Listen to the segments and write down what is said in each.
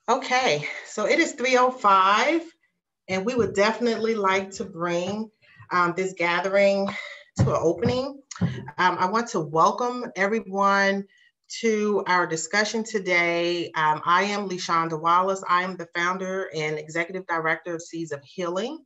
Okay, so it is 3:05, and we would definitely like to bring this gathering to an opening. I want to welcome everyone to our discussion today. I am LeShonda Wallace. I am the founder and executive director of Seeds of Healing.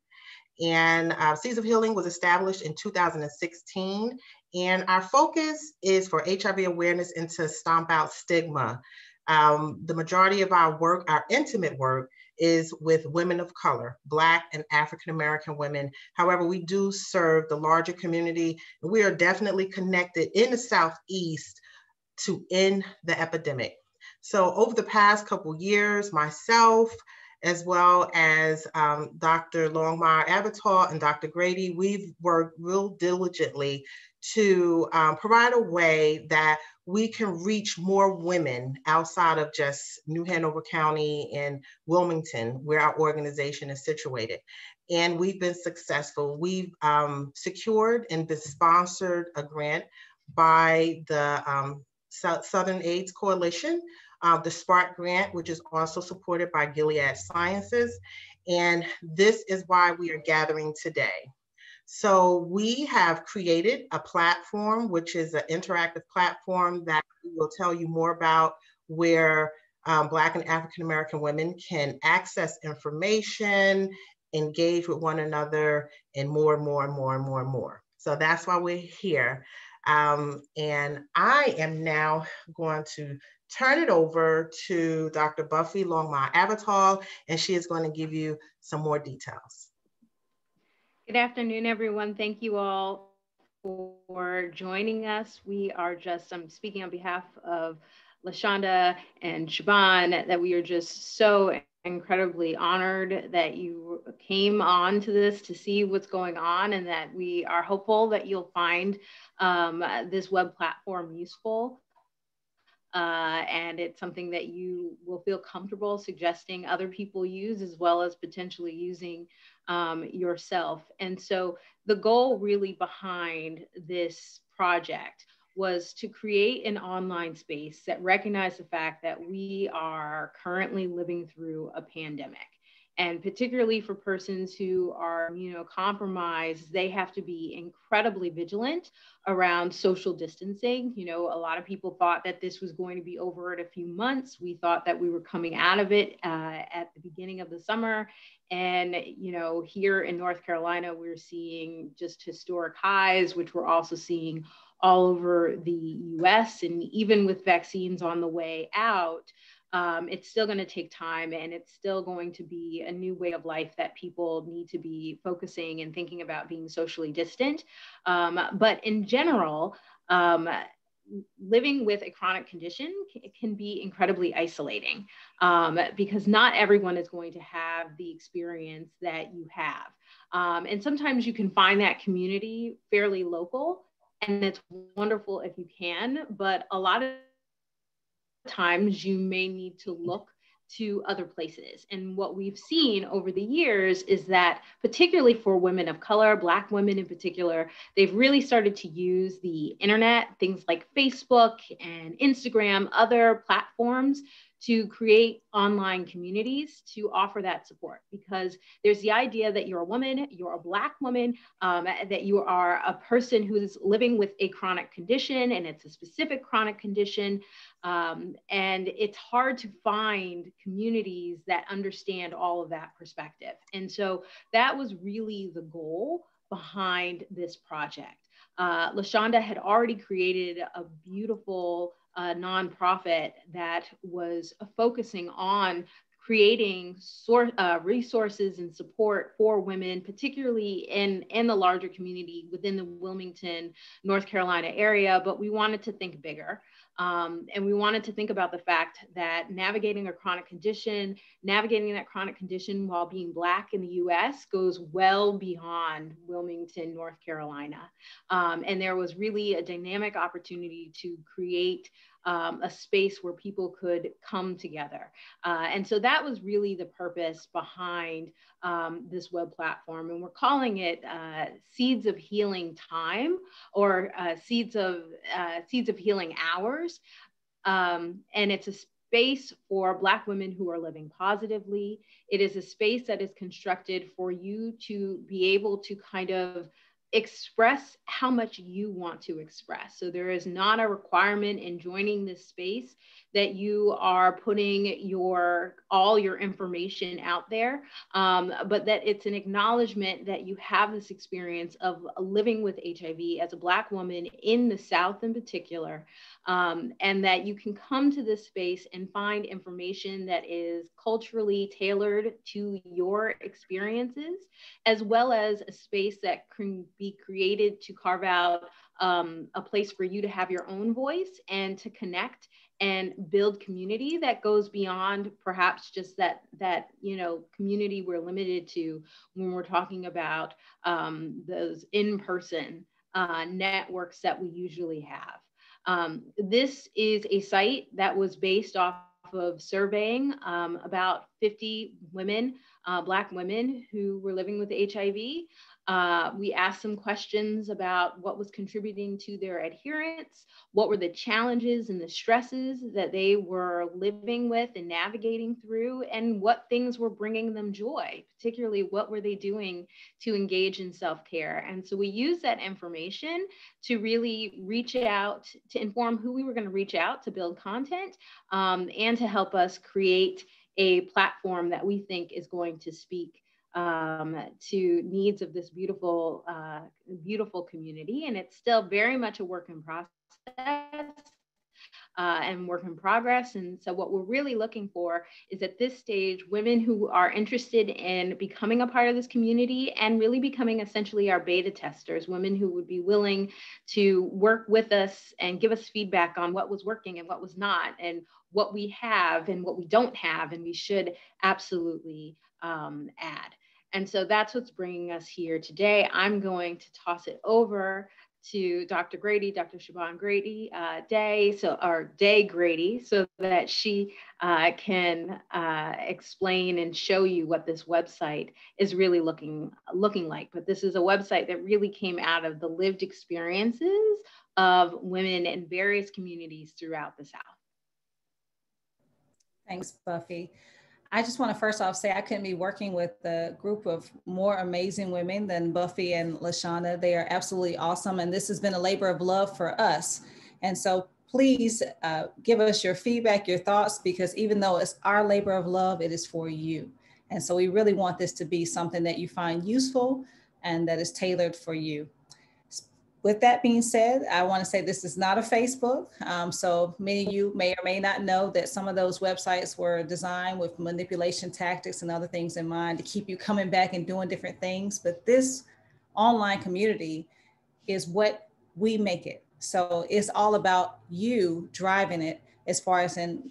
And Seeds of Healing was established in 2016. And our focus is for HIV awareness and to stomp out stigma. The majority of our work, our intimate work, is with women of color, Black and African American women. However, we do serve the larger community. We are definitely connected in the Southeast to end the epidemic. So over the past couple years, myself, as well as Dr. Longmire Avatar and Dr. Grady, we've worked real diligently to provide a way that we can reach more women outside of just New Hanover County and Wilmington, where our organization is situated. And we've been successful. We've secured and been sponsored a grant by the Southern AIDS Coalition, the Spark Grant, which is also supported by Gilead Sciences. And this is why we are gathering today. So we have created a platform, which is an interactive platform that we will tell you more about, where Black and African American women can access information, engage with one another, and more and more and more and more and more. So that's why we're here. And I am now going to turn it over to Dr. Buffy Longmire Avatar, and she is going to give you some more details. Good afternoon, everyone. Thank you all for joining us. We are I'm speaking on behalf of LaShonda and Shaban, that we are just so incredibly honored that you came on to this to see what's going on, and that we are hopeful that you'll find this web platform useful. And it's something that you will feel comfortable suggesting other people use, as well as potentially using yourself. And so the goal really behind this project was to create an online space that recognized the fact that we are currently living through a pandemic. And particularly for persons who are immunocompromised, they have to be incredibly vigilant around social distancing. A lot of people thought that this was going to be over in a few months. We thought that we were coming out of it at the beginning of the summer. And, here in North Carolina, we're seeing just historic highs, which we're also seeing all over the US. And even with vaccines on the way out, it's still going to take time, and it's still going to be a new way of life that people need to be focusing and thinking about being socially distant. But in general, living with a chronic condition can be incredibly isolating, because not everyone is going to have the experience that you have. And sometimes you can find that community fairly local, and it's wonderful if you can, but a lot of times you may need to look to other places. And what we've seen over the years is that, particularly for women of color, Black women in particular, they've really started to use the internet, things like Facebook and Instagram, other platforms, to create online communities to offer that support. Because there's the idea that you're a woman, you're a Black woman, that you are a person who's living with a chronic condition, and it's a specific chronic condition. And it's hard to find communities that understand all of that perspective. And so that was really the goal behind this project. LaShonda had already created a beautiful nonprofit that was focusing on creating resources and support for women, particularly in the larger community within the Wilmington, North Carolina area. But we wanted to think bigger. And we wanted to think about the fact that navigating that chronic condition while being Black in the US goes well beyond Wilmington, North Carolina. And there was really a dynamic opportunity to create a space where people could come together. And so that was really the purpose behind this web platform. And we're calling it Seeds of Healing Time, or Seeds of Healing Hours. And it's a space for Black women who are living positively. It is a space that is constructed for you to be able to kind of express how much you want to express. So there is not a requirement in joining this space that you are putting all your information out there, but that it's an acknowledgement that you have this experience of living with HIV as a Black woman in the South in particular, and that you can come to this space and find information that is culturally tailored to your experiences, as well as a space that can be created to carve out a place for you to have your own voice and to connect and build community that goes beyond perhaps just that community we're limited to when we're talking about those in-person networks that we usually have. This is a site that was based off of surveying about 50 women, Black women who were living with HIV. We asked some questions about what was contributing to their adherence, what were the challenges and the stresses that they were living with and navigating through, and what things were bringing them joy, particularly what were they doing to engage in self-care. And so we used that information to really reach out, to inform who we were going to reach out to build content, and to help us create a platform that we think is going to speak to needs of this beautiful, beautiful community. And it's still very much a work in process and work in progress. And so what we're really looking for is at this stage, women who are interested in becoming a part of this community and really becoming essentially our beta testers, women who would be willing to work with us and give us feedback on what was working and what was not, and what we have and what we don't have, and we should absolutely add. And so that's what's bringing us here today. I'm going to toss it over to Dr. Grady, Dr. Siobhan Grady Day Grady, so that she can explain and show you what this website is really looking like. But this is a website that really came out of the lived experiences of women in various communities throughout the South. Thanks, Buffy. I just want to first off say I couldn't be working with a group of more amazing women than Buffy and LaShonda. They are absolutely awesome. And this has been a labor of love for us. And so please give us your feedback, your thoughts, because even though it's our labor of love, it is for you. And so we really want this to be something that you find useful and that is tailored for you. With that being said, I want to say this is not a Facebook. So many of you may or may not know that some of those websites were designed with manipulation tactics and other things in mind to keep you coming back and doing different things. But this online community is what we make it. So it's all about you driving it as far as in,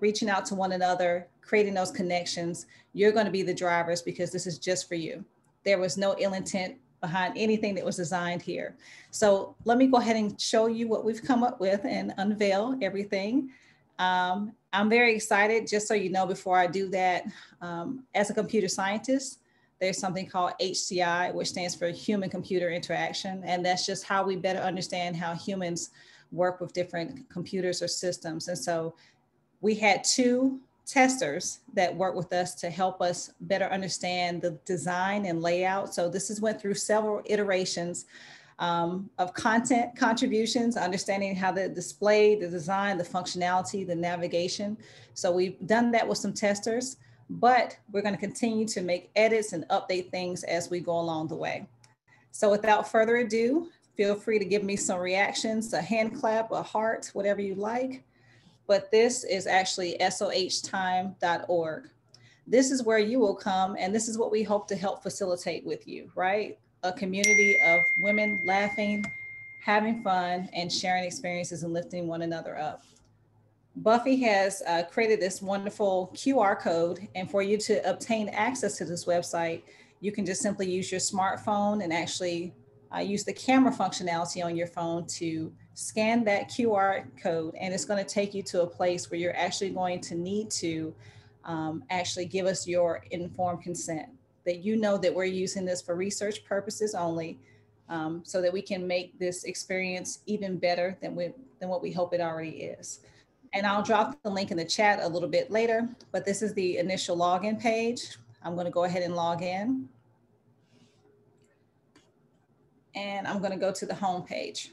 reaching out to one another, creating those connections. You're going to be the drivers because this is just for you. There was no ill intent behind anything that was designed here. So let me go ahead and show you what we've come up with and unveil everything. I'm very excited, just so you know, before I do that, as a computer scientist, there's something called HCI, which stands for human computer interaction. And that's just how we better understand how humans work with different computers or systems. And so we had two testers that work with us to help us better understand the design and layout. So this went through several iterations of content contributions, understanding how the display, the design, the functionality, the navigation. So we've done that with some testers, but we're going to continue to make edits and update things as we go along the way. So without further ado, feel free to give me some reactions, a hand clap, a heart, whatever you like. But this is actually sohtime.org. This is where you will come, and this is what we hope to help facilitate with you, right? A community of women laughing, having fun, and sharing experiences and lifting one another up. Buffy has created this wonderful QR code, and for you to obtain access to this website, you can just simply use your smartphone and actually use the camera functionality on your phone to scan that QR code, and it's going to take you to a place where you're actually going to need to actually give us your informed consent, that you know that we're using this for research purposes only, so that we can make this experience even better than what we hope it already is. And I'll drop the link in the chat a little bit later, but this is the initial login page. I'm going to go ahead and log in. And I'm going to go to the home page.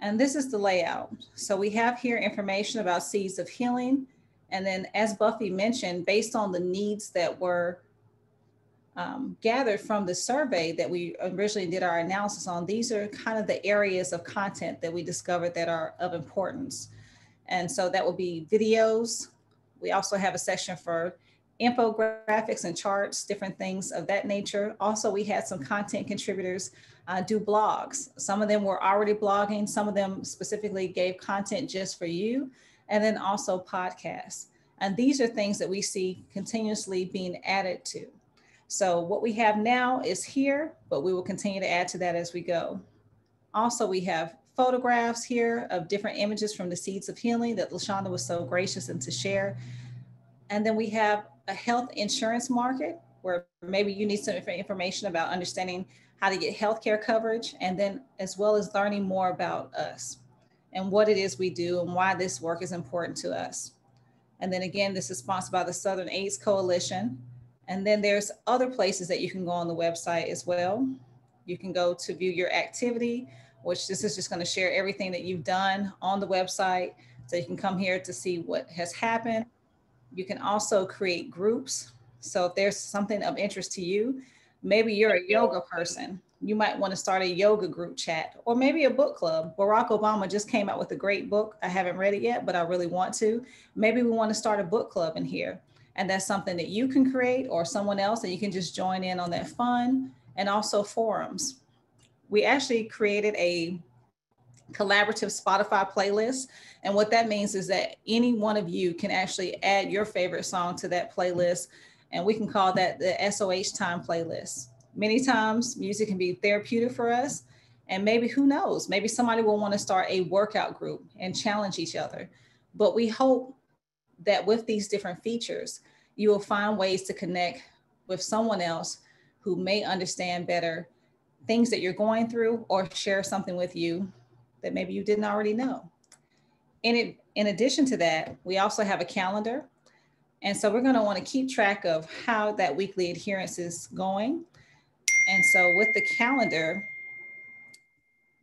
And this is the layout. So we have here information about Seeds of Healing. And then as Buffy mentioned, based on the needs that were gathered from the survey that we originally did our analysis on, these are kind of the areas of content that we discovered that are of importance. And so that will be videos. We also have a section for infographics and charts, different things of that nature. Also, we had some content contributors do blogs. Some of them were already blogging. Some of them specifically gave content just for you, and then also podcasts. And these are things that we see continuously being added to. So what we have now is here, but we will continue to add to that as we go. Also, we have photographs here of different images from the Seeds of Healing that LaShonda was so gracious and to share. And then we have a health insurance market where maybe you need some information about understanding how to get healthcare coverage, and then as well as learning more about us and what it is we do and why this work is important to us. And then again, this is sponsored by the Southern AIDS Coalition. And then there's other places that you can go on the website as well. You can go to view your activity, which this is just going to share everything that you've done on the website. So you can come here to see what has happened. You can also create groups. So if there's something of interest to you, maybe you're a yoga person, you might want to start a yoga group chat, or maybe a book club. Barack Obama just came out with a great book. I haven't read it yet, but I really want to. Maybe we want to start a book club in here. And that's something that you can create or someone else, and you can just join in on that fun. And also forums. We actually created a collaborative Spotify playlist. And what that means is that any one of you can actually add your favorite song to that playlist. And we can call that the SOH time playlist. Many times music can be therapeutic for us. And maybe, who knows, maybe somebody will want to start a workout group and challenge each other. But we hope that with these different features, you will find ways to connect with someone else who may understand better things that you're going through, or share something with you that maybe you didn't already know. In addition to that, we also have a calendar. And so we're going to want to keep track of how that weekly adherence is going. And so with the calendar,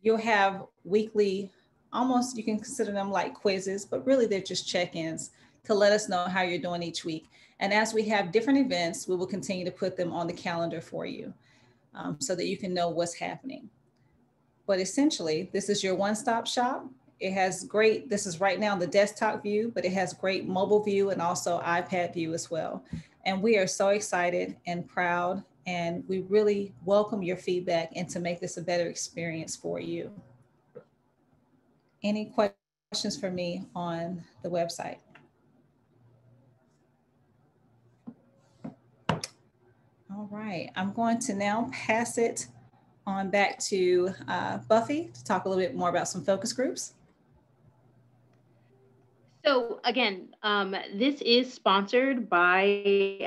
you'll have weekly, almost you can consider them like quizzes, but really they're just check-ins to let us know how you're doing each week. And as we have different events, we will continue to put them on the calendar for you so that you can know what's happening. But essentially, this is your one-stop shop. It has great, this is right now the desktop view, but it has great mobile view and also iPad view as well. And we are so excited and proud, and we really welcome your feedback and to make this a better experience for you. Any questions for me on the website? All right, I'm going to now pass it on back to Buffy to talk a little bit more about some focus groups. So again, this is sponsored by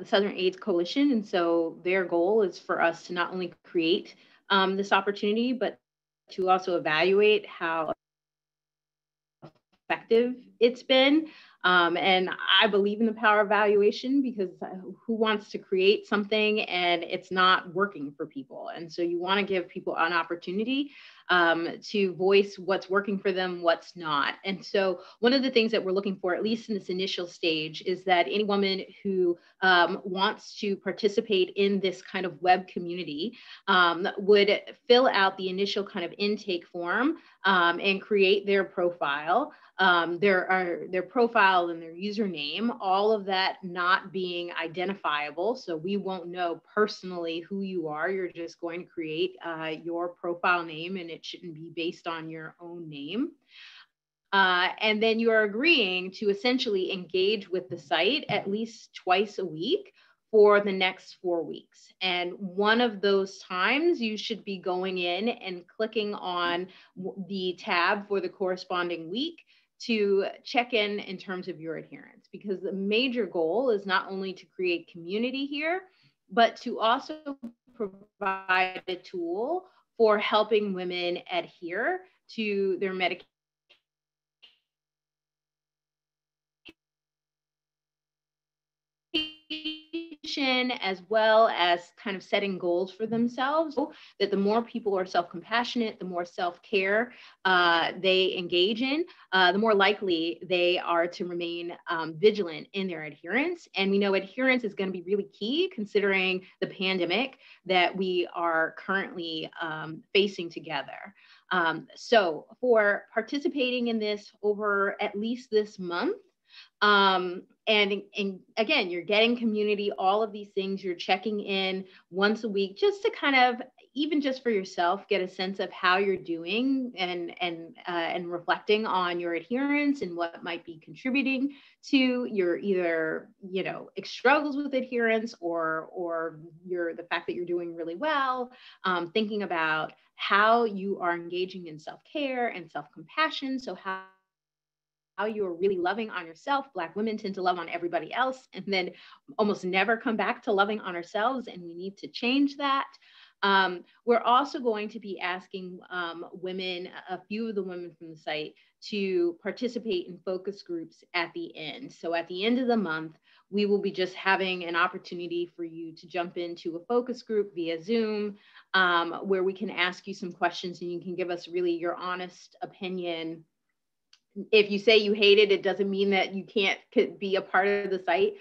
the Southern AIDS Coalition. And so their goal is for us to not only create this opportunity, but to also evaluate how effective it's been. And I believe in the power of evaluation, because who wants to create something and it's not working for people? And so you want to give people an opportunity to voice what's working for them, what's not. And so one of the things that we're looking for, at least in this initial stage, is that any woman who wants to participate in this kind of web community would fill out the initial kind of intake form and create their profile. Their profile and their username, all of that not being identifiable. So we won't know personally who you are. You're just going to create your profile name, and it shouldn't be based on your own name. And then you are agreeing to essentially engage with the site at least twice a week for the next 4 weeks. And one of those times you should be going in and clicking on the tab for the corresponding week to check in terms of your adherence, because the major goal is not only to create community here, but to also provide a tool for helping women adhere to their medication prevention, as well as kind of setting goals for themselves, that the more people are self-compassionate, the more self-care they engage in, the more likely they are to remain vigilant in their adherence. And we know adherence is going to be really key considering the pandemic that we are currently facing together. So for participating in this over at least this month, and again, you're getting community, all of these things, you're checking in once a week just to kind of, even just for yourself, get a sense of how you're doing and reflecting on your adherence and what might be contributing to your either, struggles with adherence or the fact that you're doing really well, thinking about how you are engaging in self-care and self-compassion. So how you are really loving on yourself. Black women tend to love on everybody else and then almost never come back to loving on ourselves. And we need to change that. We're also going to be asking women, a few of the women from the site, to participate in focus groups at the end. So at the end of the month, we will be just having an opportunity for you to jump into a focus group via Zoom, where we can ask you some questions and you can give us really your honest opinion. If you say you hate it, it doesn't mean that you could be a part of the site,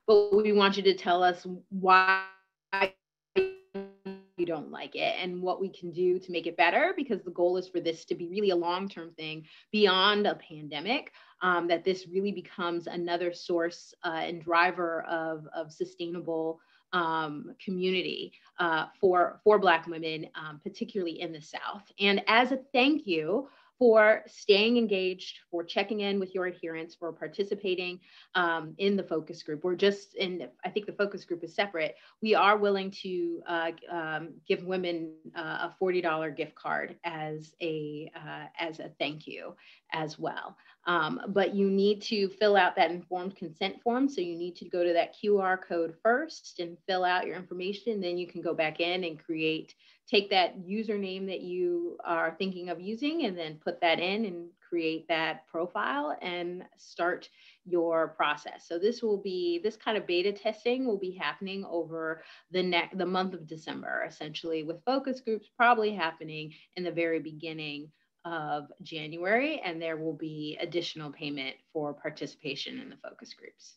but we want you to tell us why you don't like it and what we can do to make it better, because the goal is for this to be really a long-term thing beyond a pandemic, that this really becomes another source and driver of sustainable community for Black women, particularly in the South. And as a thank you for staying engaged, for checking in with your adherents, for participating in the focus group. I think the focus group is separate. We are willing to give women a $40 gift card as a thank you as well. But you need to fill out that informed consent form. So you need to go to that QR code first and fill out your information. Then you can go back in and take that username that you are thinking of using and then put that in and create that profile and start your process. So this kind of beta testing will be happening over the month of December, essentially, with focus groups probably happening in the very beginning of January, and there will be additional payment for participation in the focus groups.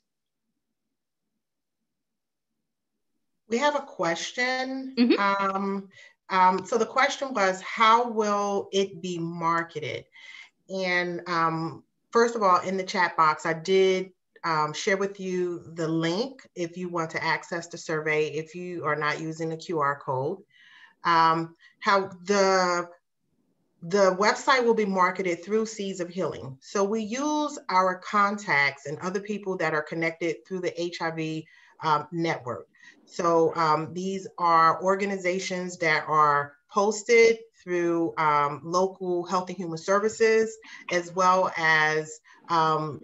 We have a question. Mm-hmm. So the question was, how will it be marketed? And first of all, in the chat box, I did share with you the link if you want to access the survey, if you are not using the QR code. How the website will be marketed through Seeds of Healing. So we use our contacts and other people that are connected through the HIV network. So these are organizations that are posted through local Health and Human Services, as well as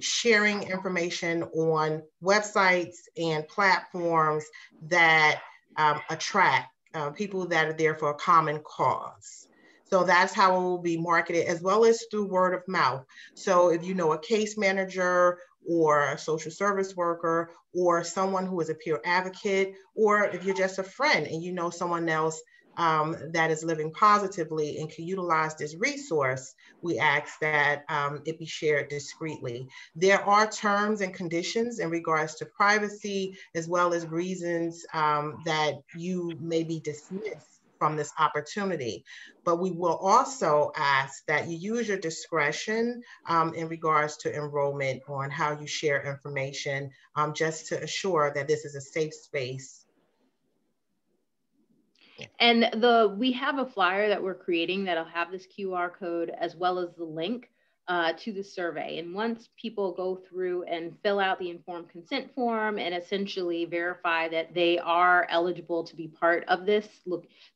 sharing information on websites and platforms that attract people that are there for a common cause. So that's how it will be marketed, as well as through word of mouth. So if you know a case manager or a social service worker or someone who is a peer advocate, or if you're just a friend and you know someone else that is living positively and can utilize this resource, we ask that it be shared discreetly. There are terms and conditions in regards to privacy, as well as reasons that you may be dismissed from this opportunity. But we will also ask that you use your discretion in regards to enrollment on how you share information, just to assure that this is a safe space. And we have a flyer that we're creating that'll have this QR code as well as the link to the survey. And once people go through and fill out the informed consent form and essentially verify that they are eligible to be part of this,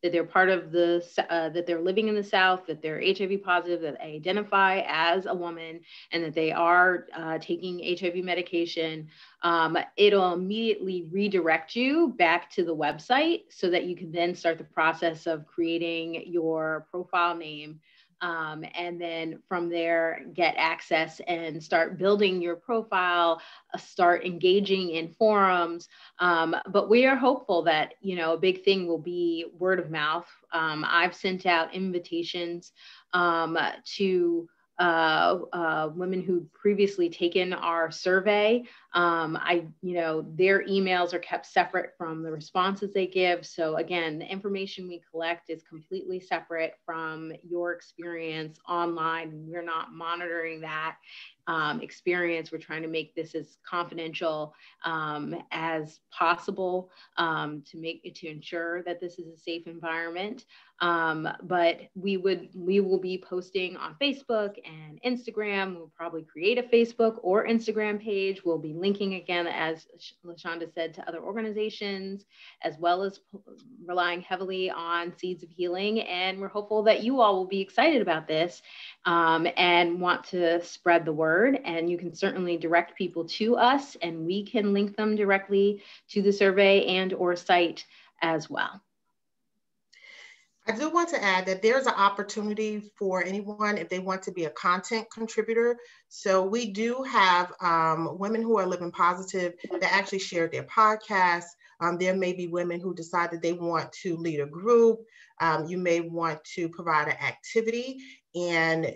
that they're part of that they're living in the South, that they're HIV positive, that they identify as a woman, and that they are taking HIV medication, it'll immediately redirect you back to the website so that you can then start the process of creating your profile name And then from there, get access and start building your profile, start engaging in forums. But we are hopeful that, you know, a big thing will be word of mouth. I've sent out invitations to women who'd previously taken our survey. You know, their emails are kept separate from the responses they give. So again, the information we collect is completely separate from your experience online. We're not monitoring that experience. We're trying to make this as confidential as possible to ensure that this is a safe environment. But we will be posting on Facebook and Instagram. We'll probably create a Facebook or Instagram page. We'll be linking again, as LaShonda said, to other organizations, as well as relying heavily on Seeds of Healing. And we're hopeful that you all will be excited about this and want to spread the word. And you can certainly direct people to us, and we can link them directly to the survey and or site as well. I do want to add that there's an opportunity for anyone if they want to be a content contributor. So we do have women who are living positive that actually shared their podcasts. There may be women who decide that they want to lead a group. You may want to provide an activity, and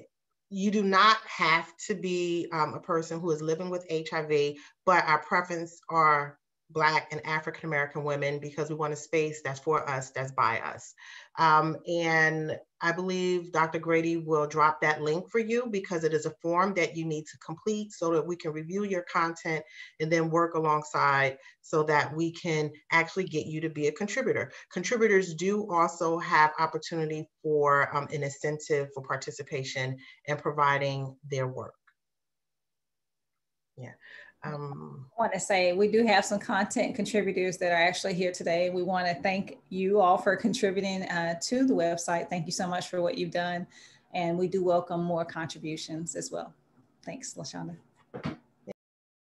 you do not have to be a person who is living with HIV, but our preference are Black and African-American women, because we want a space that's for us, that's by us. And I believe Dr. Grady will drop that link for you, because it is a form that you need to complete so that we can review your content and then work alongside so that we can actually get you to be a contributor. Contributors do also have opportunity for an incentive for participation and providing their work. Yeah. I want to say we do have some content contributors that are actually here today. We want to thank you all for contributing to the website. Thank you so much for what you've done. And we do welcome more contributions as well. Thanks, LaShonda.